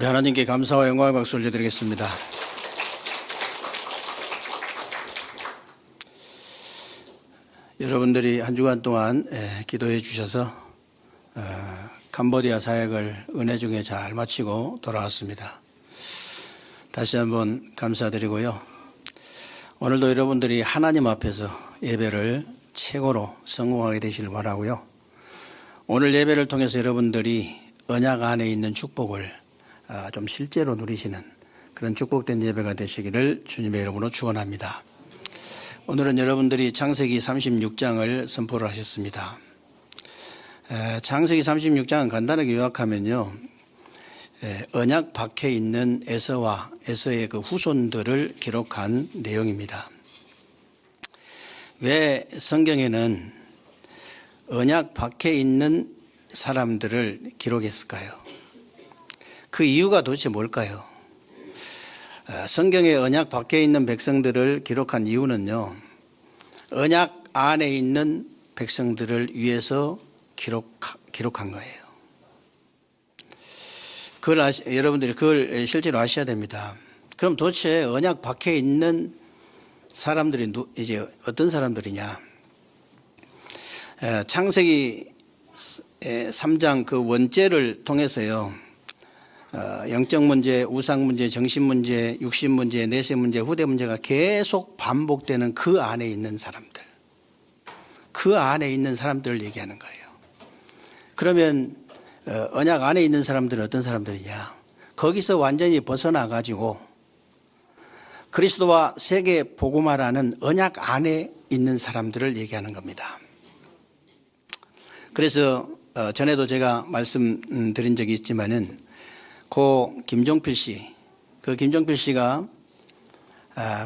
우리 하나님께 감사와 영광의 박수 올려드리겠습니다. 여러분들이 한 주간 동안 기도해 주셔서 캄보디아 사역을 은혜 중에 잘 마치고 돌아왔습니다. 다시 한번 감사드리고요. 오늘도 여러분들이 하나님 앞에서 예배를 최고로 성공하게 되시길 바라고요. 오늘 예배를 통해서 여러분들이 언약 안에 있는 축복을 좀 실제로 누리시는 그런 축복된 예배가 되시기를 주님의 이름으로 축원합니다. 오늘은 여러분들이 창세기 36장을 선포를 하셨습니다. 창세기 36장은 간단하게 요약하면요, 언약 밖에 있는 에서와 에서의 그 후손들을 기록한 내용입니다. 왜 성경에는 언약 밖에 있는 사람들을 기록했을까요? 그 이유가 도대체 뭘까요? 성경의 언약 밖에 있는 백성들을 기록한 이유는요, 언약 안에 있는 백성들을 위해서 기록한 거예요. 여러분들이 그걸 실제로 아셔야 됩니다. 그럼 도대체 언약 밖에 있는 사람들이 이제 어떤 사람들이냐? 창세기 3장 그 원죄를 통해서요, 영적 문제, 우상 문제, 정신 문제, 육신 문제, 내세 문제, 후대 문제가 계속 반복되는 그 안에 있는 사람들, 그 안에 있는 사람들을 얘기하는 거예요. 그러면 언약 안에 있는 사람들은 어떤 사람들이냐? 거기서 완전히 벗어나 가지고 그리스도와 세계 복음화라는 언약 안에 있는 사람들을 얘기하는 겁니다. 그래서 전에도 제가 말씀드린 적이 있지만은 고 김종필 씨, 그 김종필 씨가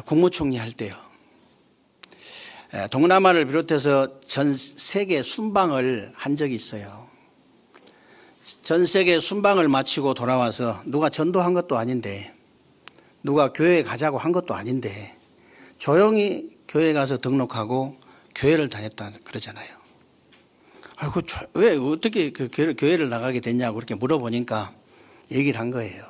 국무총리 할 때요, 동남아를 비롯해서 전 세계 순방을 한 적이 있어요. 전 세계 순방을 마치고 돌아와서 누가 전도한 것도 아닌데, 누가 교회에 가자고 한 것도 아닌데 조용히 교회에 가서 등록하고 교회를 다녔다 그러잖아요. 아이고, 왜 어떻게 그 교회를 나가게 됐냐고 그렇게 물어보니까 얘기를 한 거예요.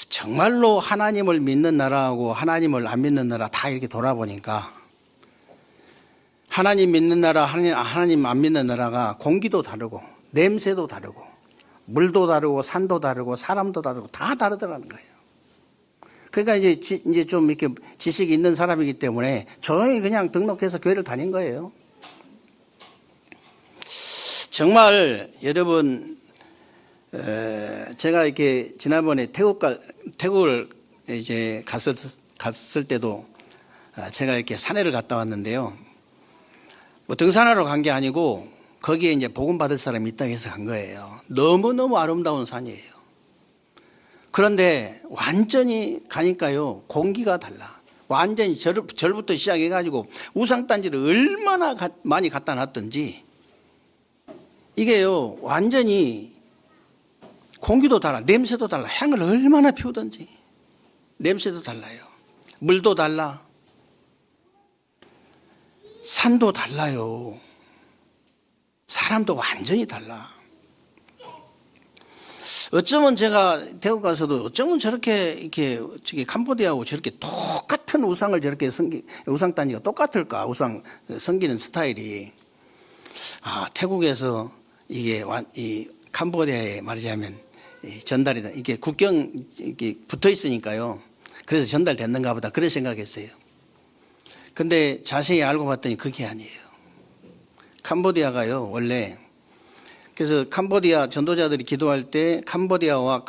정말로 하나님을 믿는 나라하고 하나님을 안 믿는 나라 다 이렇게 돌아보니까 하나님 믿는 나라, 하나님 안 믿는 나라가 공기도 다르고 냄새도 다르고 물도 다르고 산도 다르고 사람도 다르고 다 다르더라는 거예요. 그러니까 이제 좀 이렇게 지식이 있는 사람이기 때문에 조용히 그냥 등록해서 교회를 다닌 거예요. 정말 여러분, 제가 이렇게 지난번에 태국을 이제 갔을 때도 제가 이렇게 산에를 갔다 왔는데요. 뭐 등산하러 간 게 아니고 거기에 이제 복음 받을 사람이 있다고 해서 간 거예요. 너무너무 아름다운 산이에요. 그런데 완전히 가니까요, 공기가 달라. 완전히 절부터 시작해가지고 우상단지를 얼마나 많이 갖다 놨던지 이게요, 완전히 공기도 달라, 냄새도 달라, 향을 얼마나 피우던지 냄새도 달라요. 물도 달라, 산도 달라요. 사람도 완전히 달라. 어쩌면 제가 태국 가서도 어쩌면 저렇게 캄보디아하고 저렇게 똑같은 우상을 저렇게 우상단지가 똑같을까? 우상 섬기는 스타일이. 태국에서 이 캄보디아에 말하자면 전달이다. 이게 국경 이게 붙어 있으니까요. 그래서 전달됐는가 보다 그런 생각했어요. 근데 자세히 알고 봤더니 그게 아니에요. 캄보디아가요, 원래. 그래서 캄보디아 전도자들이 기도할 때 캄보디아와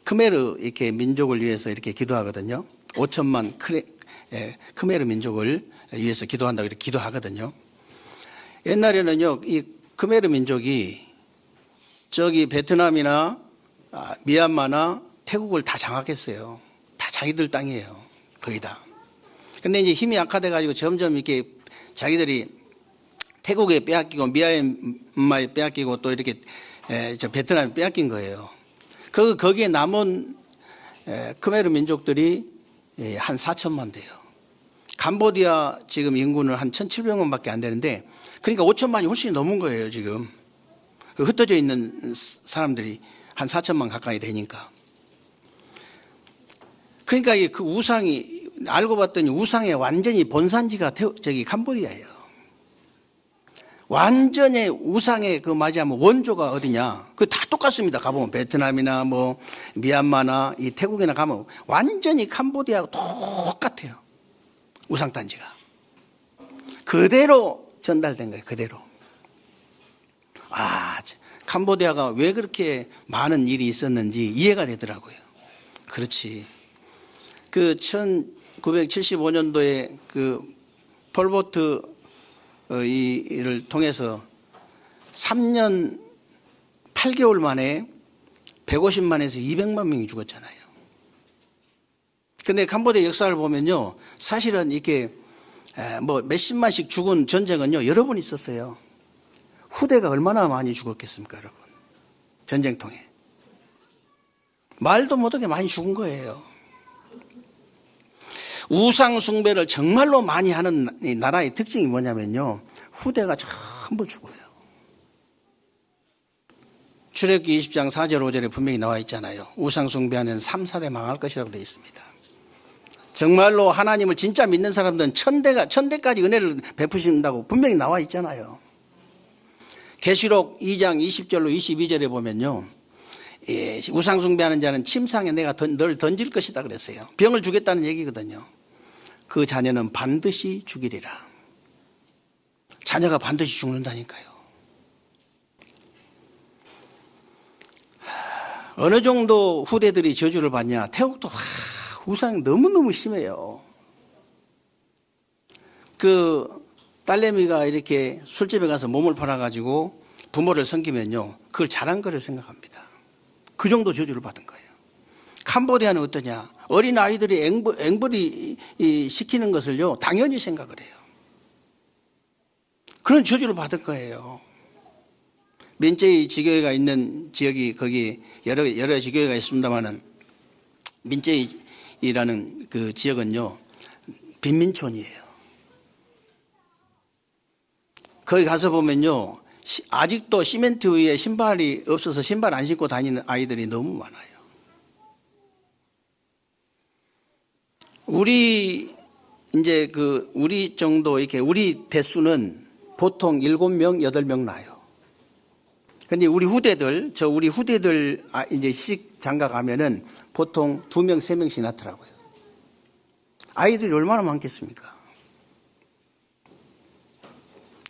크메르 이렇게 민족을 위해서 이렇게 기도하거든요. 5천만 크메르 민족을 위해서 기도한다고 이렇게 기도하거든요. 옛날에는요, 이 크메르 민족이 저기 베트남이나 미얀마나 태국을 다 장악했어요. 다 자기들 땅이에요. 거의 다. 근데 이제 힘이 약화돼 가지고 점점 이렇게 자기들이 태국에 빼앗기고 미얀마에 빼앗기고 또 이렇게 베트남에 빼앗긴 거예요. 거기에 남은 크메르 민족들이 한 4천만 돼요. 캄보디아 지금 인구는 한 1,700만밖에 안 되는데, 그러니까 5천만이 훨씬 넘은 거예요, 지금. 그 흩어져 있는 사람들이 한 4천만 가까이 되니까. 그러니까 그 우상이, 알고 봤더니 우상의 완전히 본산지가 저기 캄보디아예요. 완전히 우상의 그 맞이하면 원조가 어디냐? 그 다 똑같습니다. 가보면 베트남이나 뭐 미얀마나 이 태국이나 가면 완전히 캄보디아하고 똑같아요. 우상단지가. 그대로 전달된 거예요. 그대로. 캄보디아가 왜 그렇게 많은 일이 있었는지 이해가 되더라고요. 그렇지. 그 1975년도에 그 폴포트 이를 통해서 3년 8개월 만에 150만에서 200만 명이 죽었잖아요. 근데 캄보디아 역사를 보면요, 사실은 이렇게 뭐 몇십만씩 죽은 전쟁은요, 여러 번 있었어요. 후대가 얼마나 많이 죽었겠습니까, 여러분? 전쟁 통해. 말도 못하게 많이 죽은 거예요. 우상 숭배를 정말로 많이 하는 이 나라의 특징이 뭐냐면요, 후대가 전부 죽어요. 출애굽기 20장 4절 5절에 분명히 나와 있잖아요. 우상 숭배하는 3, 4대 망할 것이라고 되어 있습니다. 정말로 하나님을 진짜 믿는 사람들은 천대까지 은혜를 베푸신다고 분명히 나와 있잖아요. 계시록 2장 20절로 22절에 보면요, 우상 숭배하는 자는 침상에 내가 널 던질 것이다 그랬어요. 병을 주겠다는 얘기거든요. 그 자녀는 반드시 죽이리라. 자녀가 반드시 죽는다니까요. 어느 정도 후대들이 저주를 받냐? 태국도 우상이 너무너무 심해요. 그 딸내미가 이렇게 술집에 가서 몸을 팔아가지고 부모를 섬기면요, 그걸 잘한 거를 생각합니다. 그 정도 저주를 받은 거예요. 캄보디아는 어떠냐? 어린 아이들이 앵벌이 시키는 것을요, 당연히 생각을 해요. 그런 저주를 받을 거예요. 민제이 지교회가 있는 지역이 거기 여러 지교회가 있습니다만은, 민제이라는 그 지역은요, 빈민촌이에요. 거기 가서 보면요, 아직도 시멘트 위에 신발이 없어서 신발 안 신고 다니는 아이들이 너무 많아요. 우리 정도 이렇게 우리 대수는 보통 7명, 8명 나요. 근데 우리 후대들 이제 식 장가 가면은 보통 2명, 3명씩 낳더라고요. 아이들이 얼마나 많겠습니까?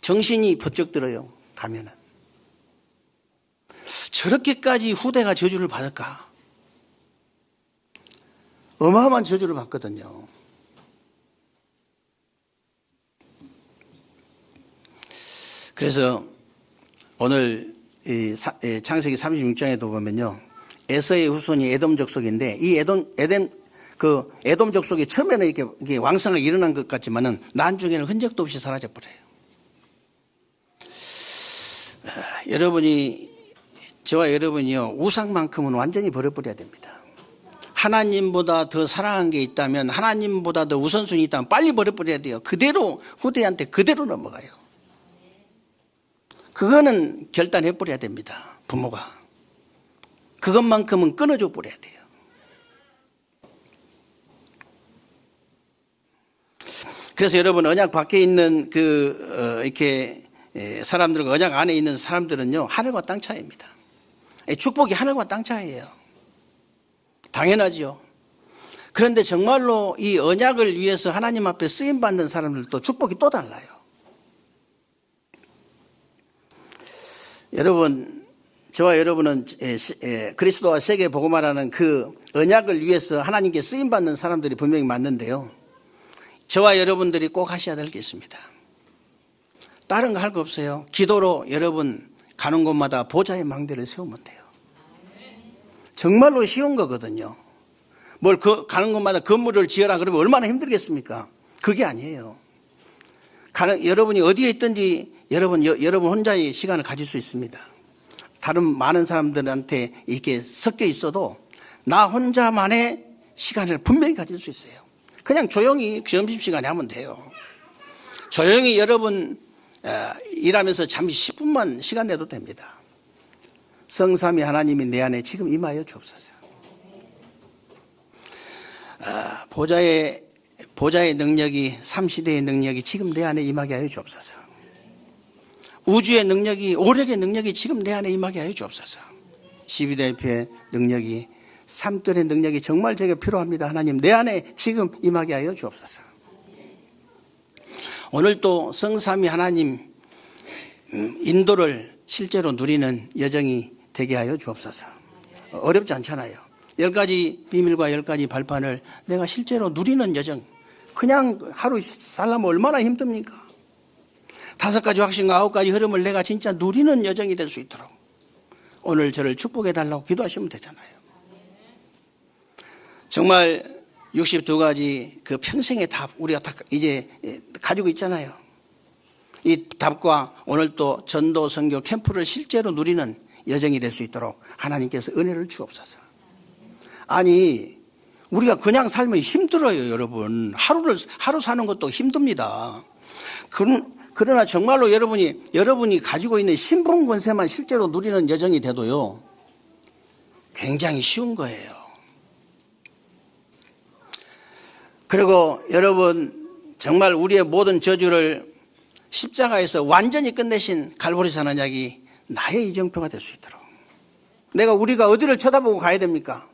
정신이 번쩍 들어요, 가면은. 저렇게까지 후대가 저주를 받을까? 어마어마한 저주를 받거든요. 그래서 오늘 창세기 36장에도 보면요, 에서의 후손이 에돔 족속인데, 이 에돔 족속이 처음에는 이렇게 왕성하게 일어난 것 같지만은 나중에는 흔적도 없이 사라져 버려요. 저와 여러분이요, 우상만큼은 완전히 버려버려야 됩니다. 하나님보다 더 사랑한 게 있다면, 하나님보다 더 우선순위 있다면 빨리 버려버려야 돼요. 그대로 후대한테 그대로 넘어가요. 그거는 결단해버려야 됩니다, 부모가. 그것만큼은 끊어줘 버려야 돼요. 그래서 여러분, 언약 밖에 있는 이렇게 사람들과 언약 안에 있는 사람들은요, 하늘과 땅 차이입니다. 축복이 하늘과 땅 차이예요. 당연하죠. 그런데 정말로 이 언약을 위해서 하나님 앞에 쓰임받는 사람들도 축복이 또 달라요. 여러분, 저와 여러분은 그리스도와 세계 복음화라는 그 언약을 위해서 하나님께 쓰임받는 사람들이 분명히 맞는데요, 저와 여러분들이 꼭 하셔야 될 게 있습니다. 다른 거 할 거 없어요. 기도로 여러분 가는 곳마다 보좌의 망대를 세우면 돼요. 정말로 쉬운 거거든요. 가는 곳마다 건물을 지어라 그러면 얼마나 힘들겠습니까? 그게 아니에요. 여러분이 어디에 있든지 여러분 혼자의 시간을 가질 수 있습니다. 다른 많은 사람들한테 이렇게 섞여 있어도 나 혼자만의 시간을 분명히 가질 수 있어요. 그냥 조용히 점심시간에 하면 돼요. 조용히 여러분 일하면서 잠시 10분만 시간 내도 됩니다. 성삼위 하나님이 내 안에 지금 임하여 주옵소서. 보좌의 능력이, 삼시대의 능력이 지금 내 안에 임하게 하여 주옵소서. 우주의 능력이, 오력의 능력이 지금 내 안에 임하게 하여 주옵소서. 12대표의 능력이, 삼들의 능력이 정말 제게 필요합니다. 하나님 내 안에 지금 임하게 하여 주옵소서. 오늘 또 성삼위 하나님 인도를 실제로 누리는 여정이 되게 하여 주옵소서. 어렵지 않잖아요. 10가지 비밀과 10가지 발판을 내가 실제로 누리는 여정. 그냥 하루 살려면 얼마나 힘듭니까? 5가지 확신과 9가지 흐름을 내가 진짜 누리는 여정이 될 수 있도록 오늘 저를 축복해 달라고 기도하시면 되잖아요. 정말 62가지 그 평생의 답 우리가 다 이제 가지고 있잖아요. 이 답과 오늘 또 전도 선교 캠프를 실제로 누리는 여정이 될 수 있도록 하나님께서 은혜를 주옵소서. 아니 우리가 그냥 살면 힘들어요, 여러분. 하루 사는 것도 힘듭니다. 그러나 정말로 여러분이 가지고 있는 신분 권세만 실제로 누리는 여정이 돼도요, 굉장히 쉬운 거예요. 그리고 여러분, 정말 우리의 모든 저주를 십자가에서 완전히 끝내신 갈보리 산언약이 나의 이정표가 될 수 있도록. 우리가 어디를 쳐다보고 가야 됩니까?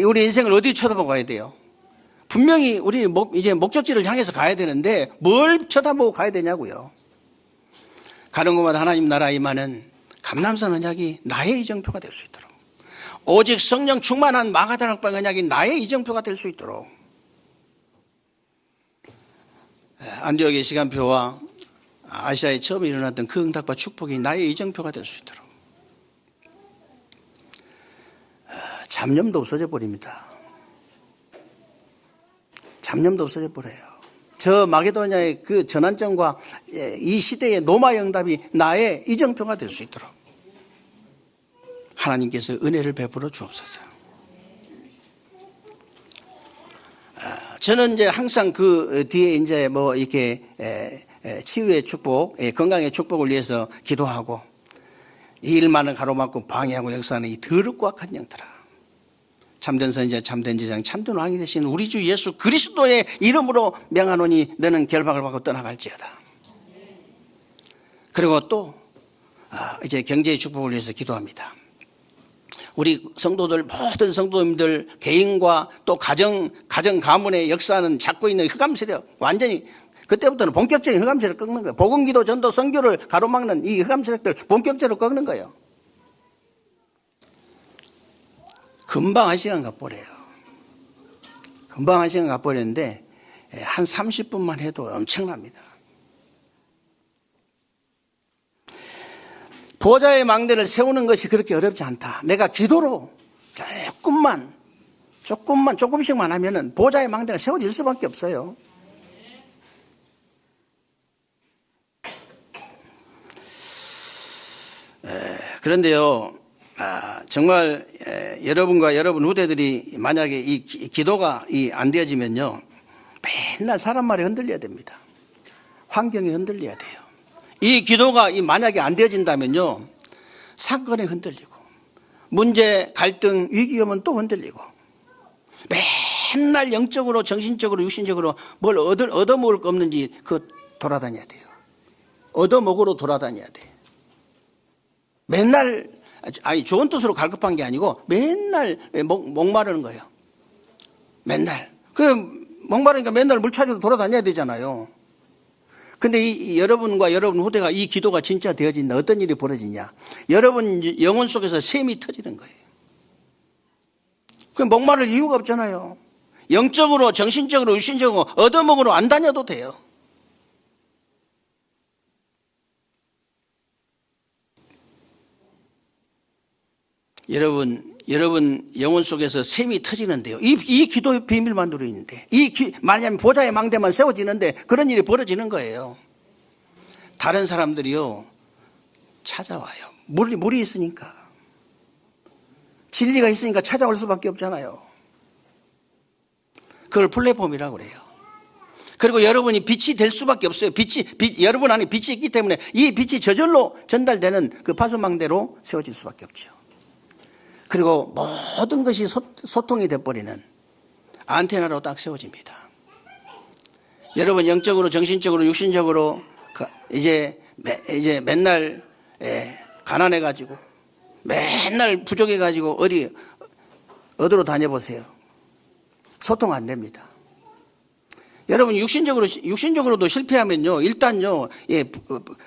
우리 인생을 어디 쳐다보고 가야 돼요? 분명히 우리 이제 목적지를 향해서 가야 되는데 뭘 쳐다보고 가야 되냐고요. 가는 곳마다 하나님 나라 임하는 감람산 언약이 나의 이정표가 될 수 있도록. 오직 성령 충만한 마가다락방 언약이 나의 이정표가 될 수 있도록. 안디옥의 시간표와 아시아에 처음 일어났던 그 응답과 축복이 나의 이정표가 될 수 있도록. 잡념도 없어져 버립니다. 잡념도 없어져 버려요. 저 마게도냐의 그 전환점과 이 시대의 노마의 응답이 나의 이정표가 될 수 있도록 하나님께서 은혜를 베풀어 주옵소서. 저는 이제 항상 그 뒤에 이제 뭐 이렇게 치유의 축복, 건강의 축복을 위해서 기도하고, 이 일만을 가로막고 방해하고 역사하는 이 더럽고 악한 영들아, 참된 선지자, 참된 제장, 참된 왕이 되신 우리 주 예수 그리스도의 이름으로 명하노니 너는 결박을 받고 떠나갈지어다. 그리고 또 이제 경제의 축복을 위해서 기도합니다. 우리 성도들, 모든 성도님들 개인과 또 가정 가문에 역사하는 잡고 있는 흑암 세력, 완전히 그때부터는 본격적인 흑암 세력을 꺾는 거예요. 복음, 기도, 전도, 선교를 가로막는 이 흑암 세력들 본격적으로 꺾는 거예요. 금방 1시간 가버려요. 금방 1시간 가버렸는데 한 30분만 해도 엄청납니다. 보좌의 망대를 세우는 것이 그렇게 어렵지 않다. 내가 기도로 조금씩만 하면은 보좌의 망대가 세워질 수밖에 없어요. 그런데요, 정말 여러분과 여러분 후대들이 만약에 이 기도가 안 되어지면요, 맨날 사람 말에 흔들려야 됩니다. 환경에 흔들려야 돼요. 이 기도가 만약에 안 되어진다면요, 사건에 흔들리고, 문제, 갈등, 위기 오면 또 흔들리고, 맨날 영적으로, 정신적으로, 육신적으로 뭘 얻어먹을 거 없는지 돌아다녀야 돼요. 얻어먹으러 돌아다녀야 돼. 맨날, 좋은 뜻으로 갈급한 게 아니고 맨날 목마르는 거예요. 맨날. 목마르니까 맨날 물 찾으러 돌아다녀야 되잖아요. 근데 여러분과 여러분 후대가 이 기도가 진짜 되어진다. 어떤 일이 벌어지냐. 여러분 영혼 속에서 샘이 터지는 거예요. 목마를 이유가 없잖아요. 영적으로, 정신적으로, 육신적으로 얻어먹으러 안 다녀도 돼요. 여러분 영혼 속에서 샘이 터지는데요. 이 기도의 비밀만 누리는데, 만약에 보좌의 망대만 세워지는데 그런 일이 벌어지는 거예요. 다른 사람들이요, 찾아와요. 물이 있으니까. 진리가 있으니까 찾아올 수밖에 없잖아요. 그걸 플랫폼이라고 그래요. 그리고 여러분이 빛이 될 수밖에 없어요. 여러분 안에 빛이 있기 때문에 이 빛이 저절로 전달되는 그 파수망대로 세워질 수밖에 없죠. 그리고 모든 것이 소통이 돼버리는 안테나로 딱 세워집니다. 여러분 영적으로, 정신적으로, 육신적으로 이제 맨날 가난해가지고 맨날 부족해가지고 어디로 다녀보세요. 소통 안 됩니다. 여러분 육신적으로도 실패하면요, 일단요,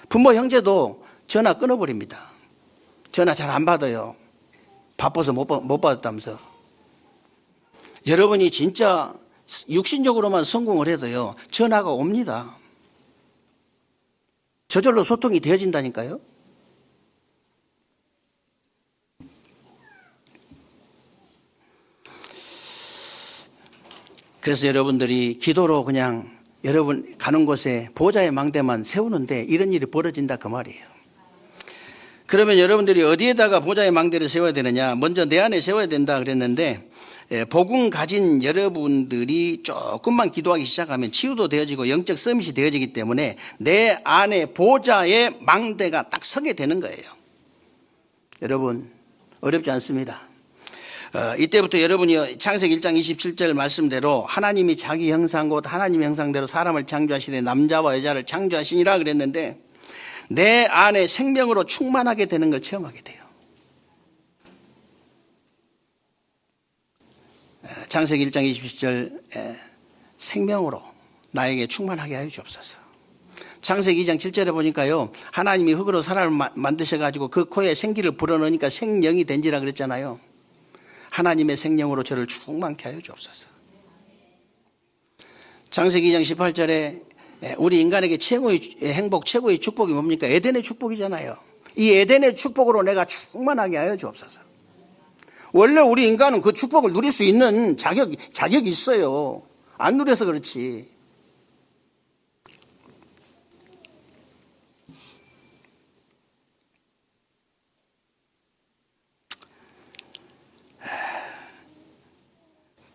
부모 형제도 전화 끊어버립니다. 전화 잘 안 받아요. 바빠서 못 받았다면서. 여러분이 진짜 육신적으로만 성공을 해도요, 전화가 옵니다. 저절로 소통이 되어진다니까요. 그래서 여러분들이 기도로 그냥 여러분 가는 곳에 보좌의 망대만 세우는데 이런 일이 벌어진다 그 말이에요. 그러면 여러분들이 어디에다가 보좌의 망대를 세워야 되느냐? 먼저 내 안에 세워야 된다 그랬는데, 복음 가진 여러분들이 조금만 기도하기 시작하면 치유도 되어지고 영적 서밋이 되어지기 때문에 내 안에 보좌의 망대가 딱 서게 되는 거예요. 여러분 어렵지 않습니다. 이때부터 여러분이 창세기 1장 27절 말씀대로 하나님이 자기 형상 곧 하나님의 형상대로 사람을 창조하시되 남자와 여자를 창조하시니라 그랬는데, 내 안에 생명으로 충만하게 되는 걸 체험하게 돼요. 창세기 1장 27절 생명으로 나에게 충만하게 하여 주옵소서. 창세기 2장 7절에 보니까요, 하나님이 흙으로 사람을 만드셔가지고 그 코에 생기를 불어넣으니까 생명이 된지라 그랬잖아요. 하나님의 생명으로 저를 충만케 하여 주옵소서. 창세기 2장 18절에 우리 인간에게 최고의 행복, 최고의 축복이 뭡니까? 에덴의 축복이잖아요. 이 에덴의 축복으로 내가 충만하게 하여 주옵소서. 원래 우리 인간은 그 축복을 누릴 수 있는 자격이 있어요. 안 누려서 그렇지.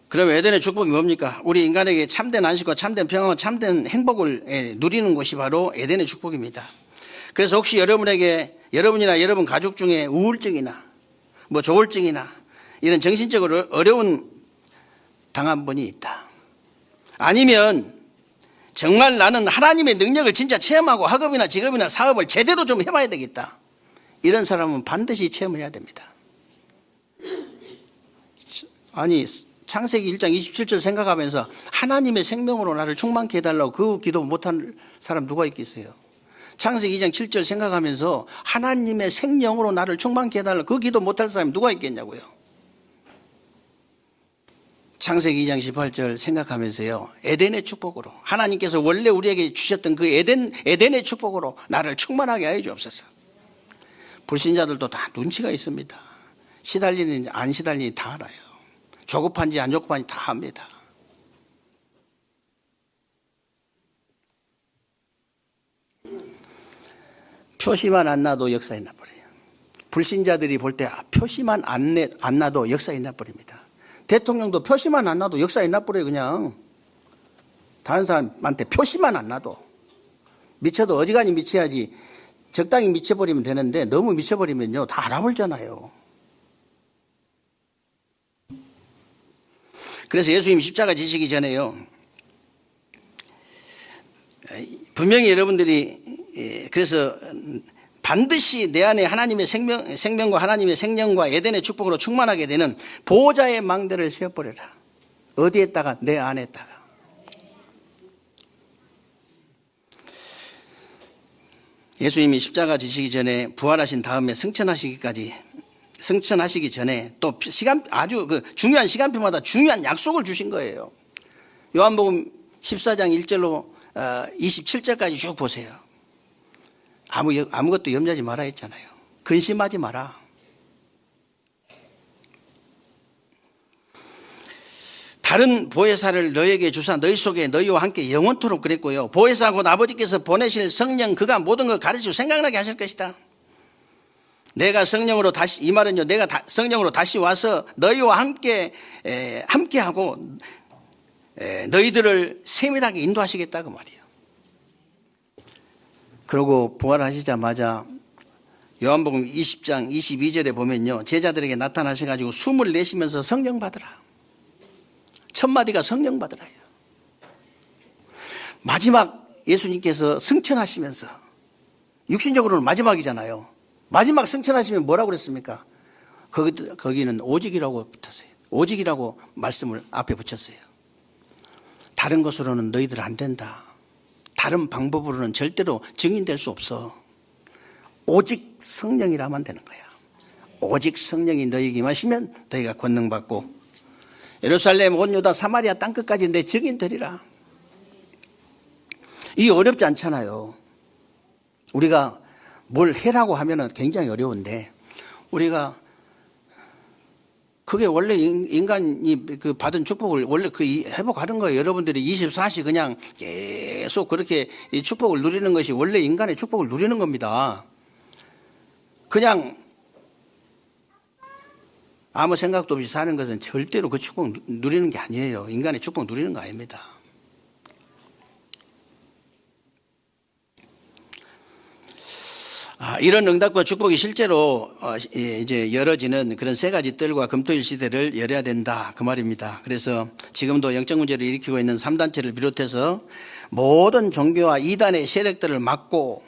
그럼 에덴의 축복이 뭡니까? 우리 인간에게 참된 안식과 참된 평안과 참된 행복을 누리는 곳이 바로 에덴의 축복입니다. 그래서 혹시 여러분이나 여러분 가족 중에 우울증이나 조울증이나 이런 정신적으로 어려운 당한 분이 있다. 아니면 정말 나는 하나님의 능력을 진짜 체험하고 학업이나 직업이나 사업을 제대로 좀 해봐야 되겠다. 이런 사람은 반드시 체험해야 됩니다. 아니 창세기 1장 27절 생각하면서 하나님의 생명으로 나를 충만케 해달라고 그 기도 못한 사람 누가 있겠어요? 창세기 2장 7절 생각하면서 하나님의 생명으로 나를 충만케 해달라고 그 기도 못할 사람이 누가 있겠냐고요? 창세기 2장 18절 생각하면서요, 에덴의 축복으로 하나님께서 원래 우리에게 주셨던 그 에덴의 축복으로 나를 충만하게 하여 주옵소서. 불신자들도 다 눈치가 있습니다. 시달리는지 안 시달리는지 다 알아요. 조급한지 안 조급한지 다 압니다. 표시만 안 나도 역사에 나버려요. 불신자들이 볼 때 표시만 안 나도 역사에 나버립니다. 대통령도 표시만 안 나도 역사에 나버려요. 그냥 다른 사람한테 표시만 안 나도. 미쳐도 어지간히 미쳐야지. 적당히 미쳐버리면 되는데 너무 미쳐버리면요 다 알아버리잖아요. 그래서 예수님이 십자가 지시기 전에요, 분명히 여러분들이 그래서 반드시 내 안에 하나님의 생명과 하나님의 생명과 에덴의 축복으로 충만하게 되는 보호자의 망대를 세워버려라. 어디에다가? 내 안에다가. 예수님이 십자가 지시기 전에 부활하신 다음에 승천하시기 전에 또 아주 중요한 시간표마다 중요한 약속을 주신 거예요. 요한복음 14장 1절로 27절까지 쭉 보세요. 아무것도 염려하지 마라 했잖아요. 근심하지 마라. 다른 보혜사를 너에게 주사 너희 속에 너희와 함께 영원토록 그랬고요. 보혜사 곧 아버지께서 보내실 성령 그가 모든 걸 가르치고 생각나게 하실 것이다. 내가 성령으로 다시, 이 말은요, 내가 성령으로 다시 와서 너희와 함께하고 너희들을 세밀하게 인도하시겠다 그 말이에요. 그리고 부활하시자마자 요한복음 20장 22절에 보면요, 제자들에게 나타나셔가지고 숨을 내쉬면서 성령 받으라. 첫 마디가 성령 받으라예요. 마지막 예수님께서 승천하시면서, 육신적으로는 마지막이잖아요. 마지막 승천하시면 뭐라고 그랬습니까? 거기는 오직이라고 붙었어요. 오직이라고 말씀을 앞에 붙였어요. 다른 것으로는 너희들 안 된다. 다른 방법으로는 절대로 증인될 수 없어. 오직 성령이라면 되는 거야. 오직 성령이 너희에게 임하시면 너희가 권능받고 예루살렘 온 유다 사마리아 땅끝까지 내 증인 되리라. 이게 어렵지 않잖아요. 우리가 뭘 해라고 하면은 굉장히 어려운데, 우리가 그게 원래 인간이 그 받은 축복을 원래 그 회복하는 거예요. 여러분들이 24시 그냥 계속 그렇게 이 축복을 누리는 것이 원래 인간의 축복을 누리는 겁니다. 그냥 아무 생각도 없이 사는 것은 절대로 그 축복 누리는 게 아니에요. 인간의 축복 누리는 거 아닙니다. 이런 응답과 축복이 실제로 이제 열어지는 그런 세 가지 뜰과 금토일 시대를 열어야 된다 그 말입니다. 그래서 지금도 영적 문제를 일으키고 있는 3단체를 비롯해서 모든 종교와 이단의 세력들을 막고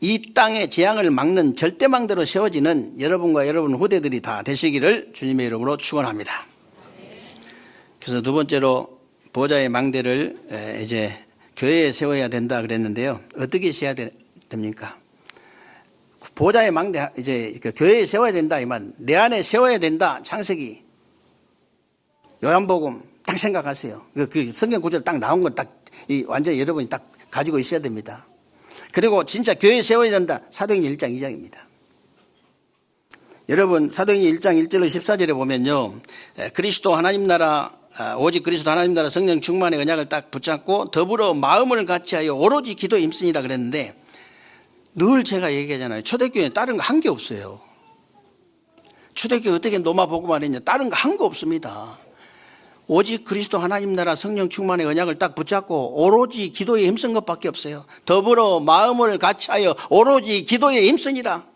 이 땅의 재앙을 막는 절대망대로 세워지는 여러분과 여러분 후대들이 다 되시기를 주님의 이름으로 축원합니다. 그래서 두 번째로 보좌의 망대를 이제 교회에 세워야 된다 그랬는데요. 어떻게 세워야 됩니까? 보좌의 망대 이제 교회에 세워야 된다 이만 내 안에 세워야 된다. 창세기 요한복음 딱 생각하세요. 그 성경 구절 딱 나온 건 딱 완전히 여러분이 딱 가지고 있어야 됩니다. 그리고 진짜 교회에 세워야 된다. 사도행전 1장 2장입니다. 여러분 사도행전 1장 1절로 14절에 보면요, 그리스도 하나님 나라 오직 그리스도 하나님 나라 성령 충만의 언약을 딱 붙잡고 더불어 마음을 같이하여 오로지 기도에 힘쓰니라 그랬는데, 늘 제가 얘기하잖아요. 초대교회는 다른 거 한 게 없어요. 초대교회 어떻게 노마 보고만 했냐. 다른 거 한 거 없습니다. 오직 그리스도 하나님 나라 성령 충만의 언약을 딱 붙잡고 오로지 기도에 힘쓴 것밖에 없어요. 더불어 마음을 같이하여 오로지 기도에 힘쓰니라.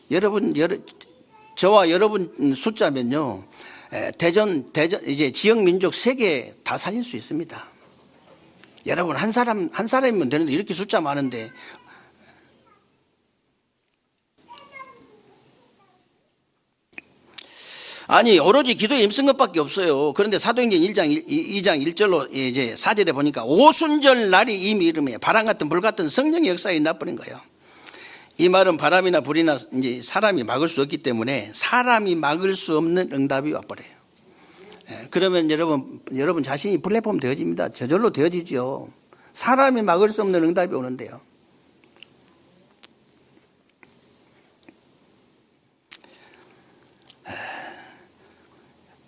여러분, 저와 여러분 숫자면요, 대전 이제 지역 민족 3개 다 살릴 수 있습니다. 여러분 한 사람이면 되는데 이렇게 숫자 많은데, 아니 오로지 기도에 힘쓴 것밖에 없어요. 그런데 사도행전 2장 1절로 이제 4절에 보니까 오순절 날이 이미 이름에 바람 같은 불 같은 성령의 역사에 일어나버린 거예요. 이 말은 바람이나 불이나 이제 사람이 막을 수 없기 때문에 사람이 막을 수 없는 응답이 와버려요. 그러면 여러분 자신이 플랫폼 되어집니다. 저절로 되어지죠. 사람이 막을 수 없는 응답이 오는데요.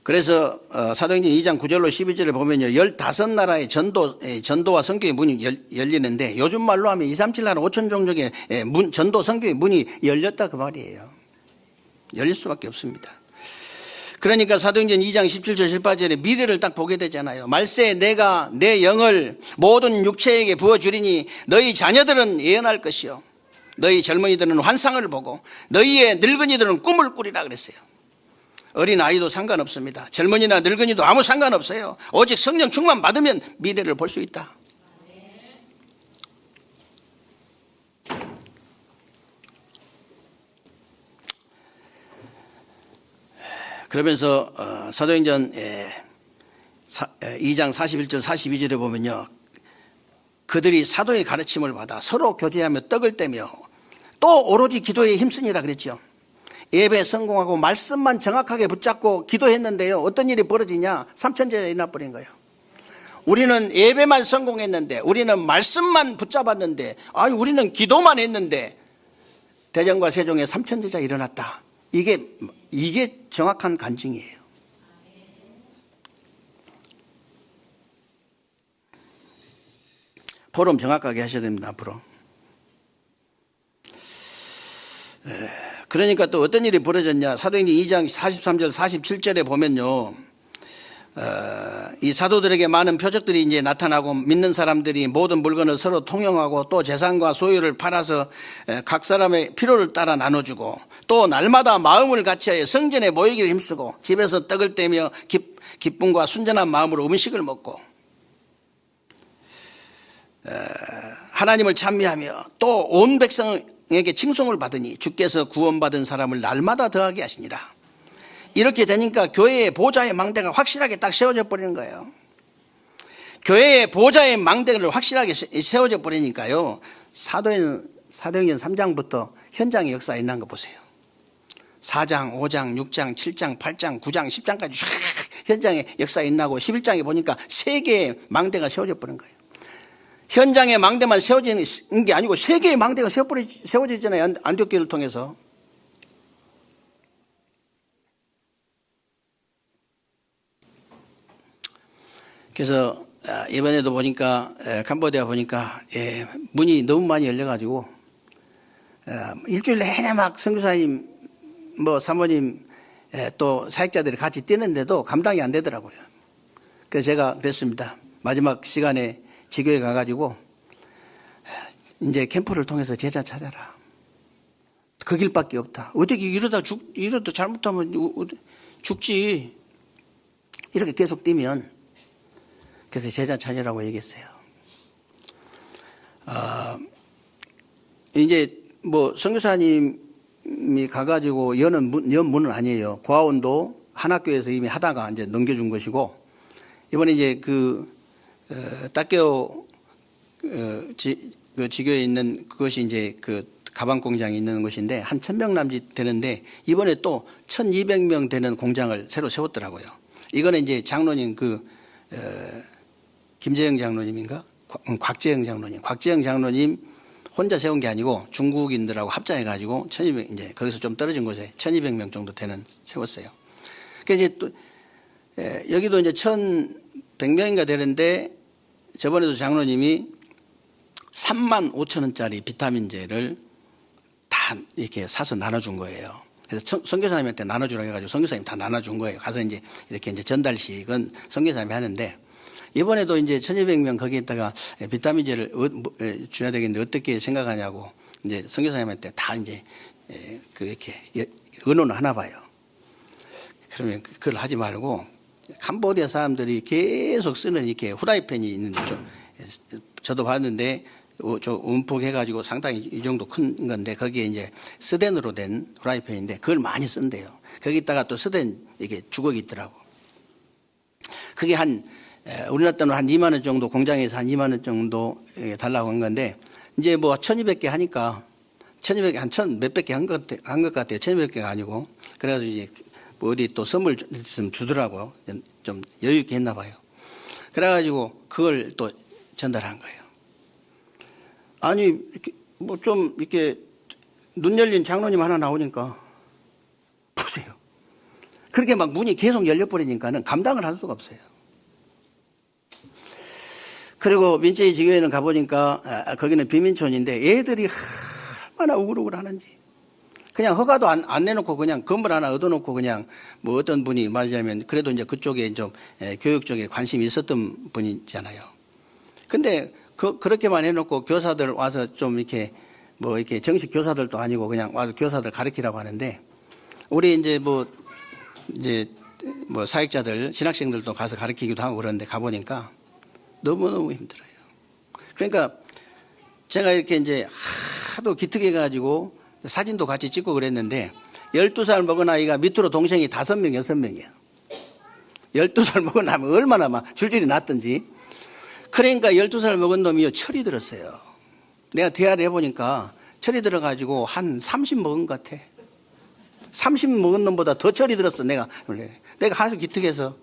그래서 사도행전 2장 9절로 12절을 보면요, 15나라의 전도와 선교의 문이 열리는데, 요즘 말로 하면 237 나라 5천 종족의 전도 선교의 문이 열렸다 그 말이에요. 열릴 수밖에 없습니다. 그러니까 사도행전 2장 17절 18절에 미래를 딱 보게 되잖아요. 말세 내가 내 영을 모든 육체에게 부어주리니 너희 자녀들은 예언할 것이요 너희 젊은이들은 환상을 보고 너희의 늙은이들은 꿈을 꾸리라 그랬어요. 어린아이도 상관없습니다. 젊은이나 늙은이도 아무 상관없어요. 오직 성령 충만 받으면 미래를 볼 수 있다. 그러면서 사도행전 2장 41절 42절에 보면요, 그들이 사도의 가르침을 받아 서로 교제하며 떡을 떼며 또 오로지 기도에 힘쓰니라 그랬죠. 예배 성공하고 말씀만 정확하게 붙잡고 기도했는데요, 어떤 일이 벌어지냐? 3천제가 일어나버린 거예요. 우리는 예배만 성공했는데, 우리는 말씀만 붙잡았는데, 우리는 기도만 했는데 대전과 세종에 3천제자 일어났다. 이게 정확한 간증이에요. 포럼 정확하게 하셔야 됩니다, 앞으로. 그러니까 또 어떤 일이 벌어졌냐? 사도행전 2장 43절 47절에 보면요, 이 사도들에게 많은 표적들이 이제 나타나고 믿는 사람들이 모든 물건을 서로 통용하고 또 재산과 소유를 팔아서 각 사람의 필요를 따라 나눠주고 또 날마다 마음을 같이하여 성전에 모이기를 힘쓰고 집에서 떡을 떼며 기쁨과 순전한 마음으로 음식을 먹고 하나님을 찬미하며 또 온 백성에게 칭송을 받으니 주께서 구원받은 사람을 날마다 더하게 하시니라. 이렇게 되니까 교회의 보좌의 망대가 확실하게 딱 세워져 버리는 거예요. 교회의 보좌의 망대를 확실하게 세워져 버리니까요. 사도행전 3장부터 현장의 역사가 있는 거 보세요. 4장, 5장, 6장, 7장, 8장, 9장, 10장까지 쫙 현장의 역사가 있나고 11장에 보니까 3개의 망대가 세워져 버린 거예요. 현장의 망대만 세워지는 게 아니고 3개의 망대가 세워지잖아요. 안디옥교회를 통해서. 그래서 이번에도 보니까 캄보디아 보니까 문이 너무 많이 열려가지고 일주일 내내 막 선교사님 뭐 사모님 또 사역자들이 같이 뛰는데도 감당이 안 되더라고요. 그래서 제가 그랬습니다. 마지막 시간에 지교에 가가지고 이제 캠프를 통해서 제자 찾아라. 그 길밖에 없다. 어떻게 이러다 잘못하면 죽지. 이렇게 계속 뛰면. 그래서 제자 찾으라고 얘기했어요. 이제 뭐 선교사님이 가가지고 연 문은 아니에요. 고아원도 한 학교에서 이미 하다가 이제 넘겨준 것이고 이번에 이제 딱개오 지교에 있는 그것이 이제 그 가방 공장이 있는 곳인데 한 1000명 남짓 되는데 이번에 또 1200명 되는 공장을 새로 세웠더라고요. 이거는 이제 장로님 김재영 장로님인가? 곽재영 장로님 혼자 세운 게 아니고 중국인들하고 합작해가지고 1200, 이제 거기서 좀 떨어진 곳에 1200명 정도 되는 세웠어요. 그래서 이제 또, 여기도 이제 1100명인가 되는데 저번에도 장로님이 35,000원짜리 비타민제를 다 이렇게 사서 나눠준 거예요. 그래서 선교사님한테 나눠주라고 해가지고 선교사님 다 나눠준 거예요. 가서 이제 이렇게 이제 전달식은 선교사님이 하는데 이번에도 이제 1200명 거기에다가 비타민제를 줘야 되겠는데 어떻게 생각하냐고 이제 선교사님한테 다 이제 이렇게 의논을 하나 봐요. 그러면 그걸 하지 말고 캄보디아 사람들이 계속 쓰는 이렇게 후라이팬이 있는데 저도 봤는데 저 움푹 해가지고 상당히 이 정도 큰 건데 거기에 이제 스덴으로 된 후라이팬인데 그걸 많이 쓴대요. 거기다가 또 스덴 이게 주걱이 있더라고. 그게 우리나라 돈으로 한 2만 원 정도 공장에서 한 2만 원 정도 달라고 한 건데 이제 뭐 1200개 하니까 1200개 한 1000몇백 개 한 것 같아요. 1200개가 아니고 그래가지고 이제 뭐 어디 또 선물 좀 주더라고요. 좀 여유 있게 했나 봐요. 그래가지고 그걸 또 전달한 거예요. 아니 이렇게 뭐 좀 이렇게 눈 열린 장로님 하나 나오니까 보세요. 그렇게 막 문이 계속 열려버리니까는 감당을 할 수가 없어요. 그리고 민재희 지교회는 가보니까 거기는 비민촌인데 애들이 얼마나 우글우글 하는지 그냥 허가도 안 내놓고 그냥 건물 하나 얻어놓고 그냥 뭐 어떤 분이 말하자면 그래도 이제 그쪽에 좀 교육 쪽에 관심이 있었던 분이잖아요. 근데 그렇게만 해놓고 교사들 와서 좀 이렇게 뭐 이렇게 정식 교사들도 아니고 그냥 와서 교사들 가르치라고 하는데 우리 이제 뭐 사역자들 신학생들도 가서 가르치기도 하고 그러는데 가보니까 너무너무 힘들어요. 그러니까 제가 이렇게 이제 하도 기특해 가지고 사진도 같이 찍고 그랬는데 12살 먹은 아이가 밑으로 동생이 5명, 6명이에요. 12살 먹은 아이면 얼마나 막 줄줄이 났던지. 그러니까 12살 먹은 놈이 철이 들었어요. 내가 대화를 해보니까 철이 들어가지고 한 30 먹은 것 같아. 30 먹은 놈보다 더 철이 들었어. 내가 아주 기특해서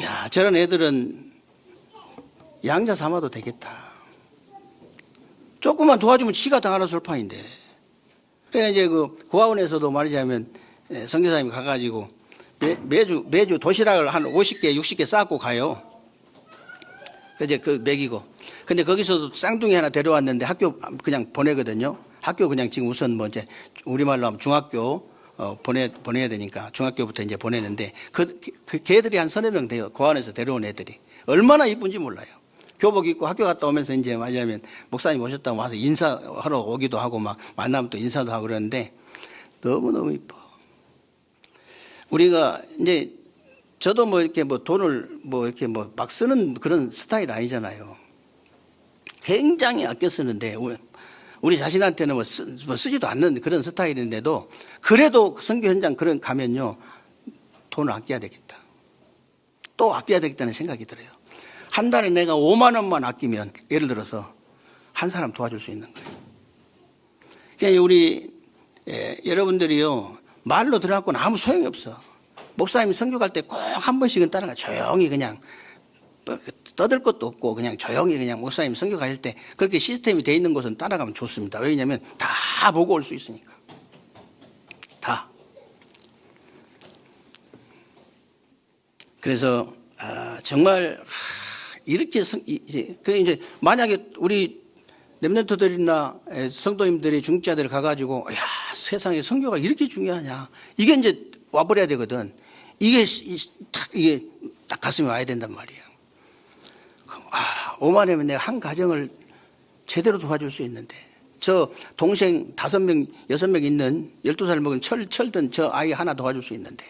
야 저런 애들은 양자 삼아도 되겠다. 조금만 도와주면 지가 당하는 솔판인데. 그러니까 이제 고아원에서도 말하자면 선교사님이 가가지고 매주 도시락을 한 50개, 60개 쌓고 가요. 이제 먹이고. 근데 거기서도 쌍둥이 하나 데려왔는데 학교 그냥 보내거든요. 학교 그냥 지금 우선 뭐 이제 우리말로 하면 중학교 보내야 되니까 중학교부터 이제 보내는데 그 걔들이 한 서너 명 돼요. 고안에서 데려온 애들이. 얼마나 이쁜지 몰라요. 교복 입고 학교 갔다 오면서 이제 맞으면 목사님 오셨다고 와서 인사하러 오기도 하고 막 만나면 또 인사도 하고 그러는데 너무너무 이뻐. 우리가 이제 저도 뭐 이렇게 뭐 돈을 뭐 이렇게 뭐 막 쓰는 그런 스타일 아니잖아요. 굉장히 아껴 쓰는데 우리 자신한테는 뭐 쓰지도 않는 그런 스타일인데도 그래도 선교 현장 그런 가면요 돈을 아껴야 되겠다. 또 아껴야 되겠다는 생각이 들어요. 한 달에 내가 5만 원만 아끼면 예를 들어서 한 사람 도와줄 수 있는 거예요. 그러니까 우리 여러분들이요 말로 들어갖고는 아무 소용이 없어. 목사님이 선교 갈 때 꼭 한 번씩은 따라가 조용히 그냥 떠들 것도 없고 그냥 조용히 그냥 목사님 선교 가실 때 그렇게 시스템이 돼 있는 곳은 따라가면 좋습니다. 왜냐하면 다 보고 올 수 있으니까. 다. 그래서 정말 이렇게 이제 만약에 우리 렘넌트들이나 성도님들이 중직자들 가가지고 야 세상에 선교가 이렇게 중요하냐 이게 이제 와버려야 되거든. 이게 딱 가슴에 와야 된단 말이에요. 5만 원이면 내가 한 가정을 제대로 도와줄 수 있는데 저 동생 5명, 6명 있는 12살 먹은 철든 저 아이 하나 도와줄 수 있는데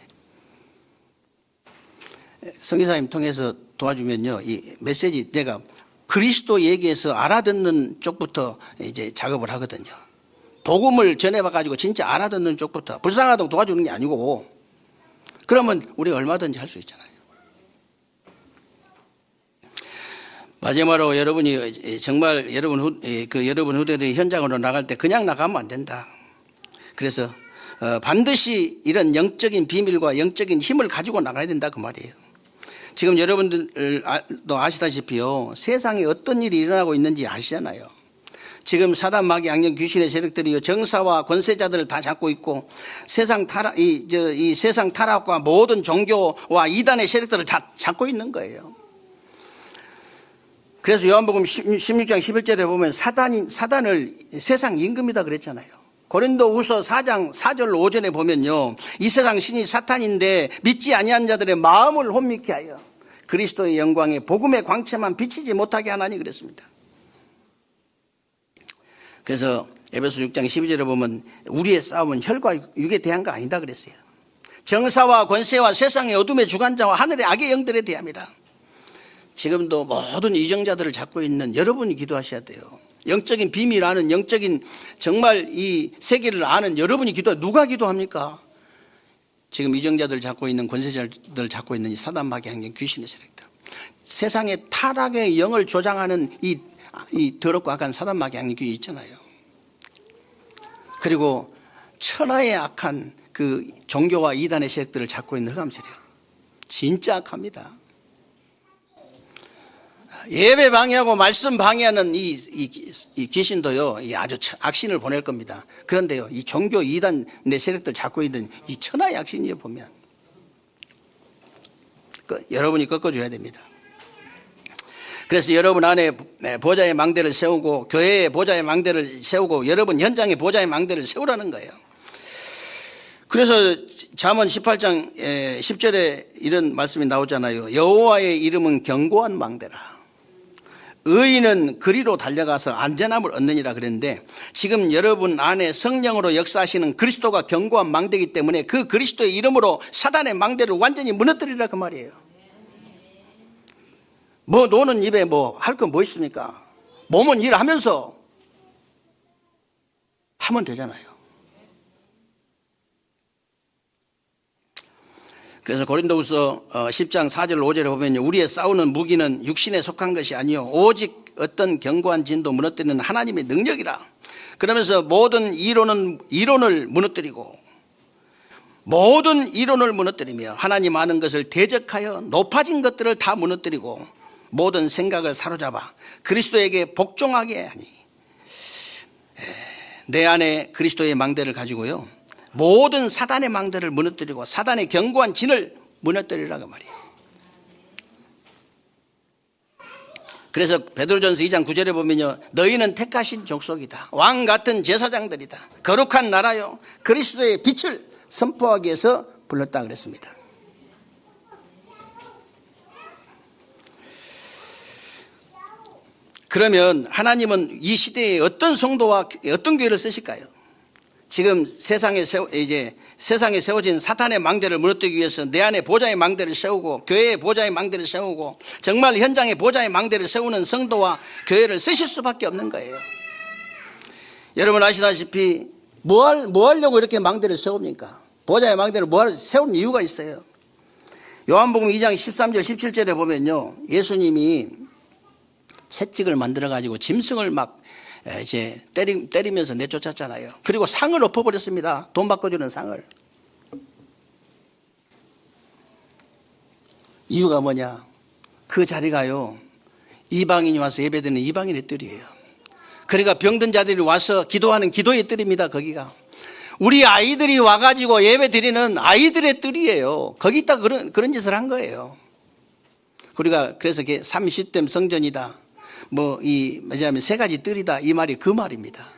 선교사님 통해서 도와주면요 이 메시지 내가 그리스도 얘기해서 알아듣는 쪽부터 이제 작업을 하거든요. 복음을 전해봐가지고 진짜 알아듣는 쪽부터 불쌍하다고 도와주는 게 아니고 그러면 우리가 얼마든지 할 수 있잖아요. 마지막으로 여러분이 정말 여러분 후대들이 현장으로 나갈 때 그냥 나가면 안 된다. 그래서 반드시 이런 영적인 비밀과 영적인 힘을 가지고 나가야 된다 그 말이에요. 지금 여러분들도 아시다시피요 세상에 어떤 일이 일어나고 있는지 아시잖아요. 지금 사단 마귀 악령 귀신의 세력들이 정사와 권세자들을 다 잡고 있고 세상 타락 이 세상 타락과 모든 종교와 이단의 세력들을 다 잡고 있는 거예요. 그래서 요한복음 16장 11절에 보면 사단을 세상 임금이다 그랬잖아요. 고린도후서 4장 4절 5절에 보면요 이 세상 신이 사탄인데 믿지 아니한 자들의 마음을 혼미케 하여 그리스도의 영광에 복음의 광채만 비치지 못하게 하나니 그랬습니다. 그래서 에베소 6장 12절에 보면 우리의 싸움은 혈과 육에 대한 거 아니다 그랬어요. 정사와 권세와 세상의 어둠의 주관자와 하늘의 악의 영들에 대함이라. 지금도 모든 이정자들을 잡고 있는 여러분이 기도하셔야 돼요. 영적인 비밀 아는 영적인 정말 이 세계를 아는 여러분이 누가 기도합니까? 지금 이정자들 잡고 있는 권세자들 잡고 있는 이 사단 마귀 악령 귀신의 세력들. 세상의 타락의 영을 조장하는 이 더럽고 악한 사단 마귀 악령 귀신 있잖아요. 그리고 천하의 악한 그 종교와 이단의 세력들을 잡고 있는 흑암세력. 진짜 악합니다. 예배 방해하고 말씀 방해하는 이 귀신도요, 아주 악신을 보낼 겁니다. 그런데요, 이 종교 이단 내 세력들 잡고 있는 이 천하의 악신이요, 보면. 여러분이 꺾어줘야 됩니다. 그래서 여러분 안에 보좌의 망대를 세우고, 교회의 보좌의 망대를 세우고, 여러분 현장의 보좌의 망대를 세우라는 거예요. 그래서 잠언 18장 10절에 이런 말씀이 나오잖아요. 여호와의 이름은 견고한 망대라. 의인은 그리로 달려가서 안전함을 얻느니라 그랬는데 지금 여러분 안에 성령으로 역사하시는 그리스도가 견고한 망대이기 때문에 그 그리스도의 이름으로 사단의 망대를 완전히 무너뜨리라 그 말이에요. 뭐 노는 입에 뭐 할 건 뭐 있습니까? 몸은 일하면서 하면 되잖아요. 그래서 고린도후서 10장 4절 5절에 보면 우리의 싸우는 무기는 육신에 속한 것이 아니요 오직 어떤 견고한 진도 무너뜨리는 하나님의 능력이라. 그러면서 모든 이론을 무너뜨리고 모든 이론을 무너뜨리며 하나님 아는 것을 대적하여 높아진 것들을 다 무너뜨리고 모든 생각을 사로잡아 그리스도에게 복종하게 하니 내 안에 그리스도의 망대를 가지고요 모든 사단의 망대를 무너뜨리고 사단의 견고한 진을 무너뜨리라고 말이에요. 그래서 베드로전서 2장 9절에 보면요 너희는 택하신 족속이다. 왕 같은 제사장들이다. 거룩한 나라요 그리스도의 빛을 선포하기 위해서 불렀다 그랬습니다. 그러면 하나님은 이 시대에 어떤 성도와 어떤 교회를 쓰실까요? 지금 세상에 세워진 사탄의 망대를 무너뜨리기 위해서 내 안에 보좌의 망대를 세우고 교회의 보좌의 망대를 세우고 정말 현장의 보좌의 망대를 세우는 성도와 교회를 쓰실 수밖에 없는 거예요. 여러분 아시다시피 뭐 하려고 이렇게 망대를 세웁니까? 보좌의 망대를 세우는 이유가 있어요. 요한복음 2장 13절 17절에 보면요, 예수님이 채찍을 만들어 가지고 짐승을 막 이제 때리면서 내쫓았잖아요. 그리고 상을 엎어버렸습니다. 돈 바꿔주는 상을. 이유가 뭐냐? 그 자리가요, 이방인이 와서 예배드리는 이방인의 뜰이에요. 그러니까 병든 자들이 와서 기도하는 기도의 뜰입니다. 거기가 우리 아이들이 와가지고 예배 드리는 아이들의 뜰이에요. 거기다 그런 짓을 한 거예요. 우리가 그래서 삼시댐 성전이다, 뭐냐면 세 가지 뜰이다, 이 말이 그 말입니다.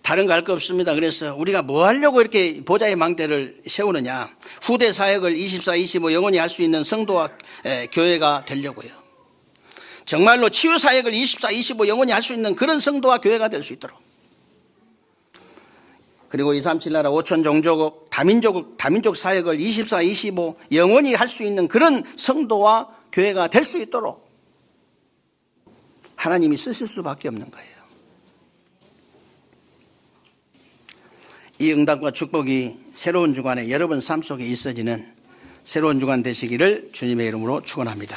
다른 거 할 거 없습니다. 그래서 우리가 뭐 하려고 이렇게 보좌의 망대를 세우느냐? 후대 사역을 24, 25 영원히 할 수 있는 성도와 교회가 되려고요. 정말로 치유 사역을 24, 25 영원히 할 수 있는 그런 성도와 교회가 될 수 있도록. 그리고 237 나라 5천 종족 다민족 사역을 24, 25 영원히 할 수 있는 그런 성도와 교회가 될 수 있도록 하나님이 쓰실 수밖에 없는 거예요. 이 응답과 축복이 새로운 주간에 여러분 삶 속에 있어지는 새로운 주간 되시기를 주님의 이름으로 축원합니다.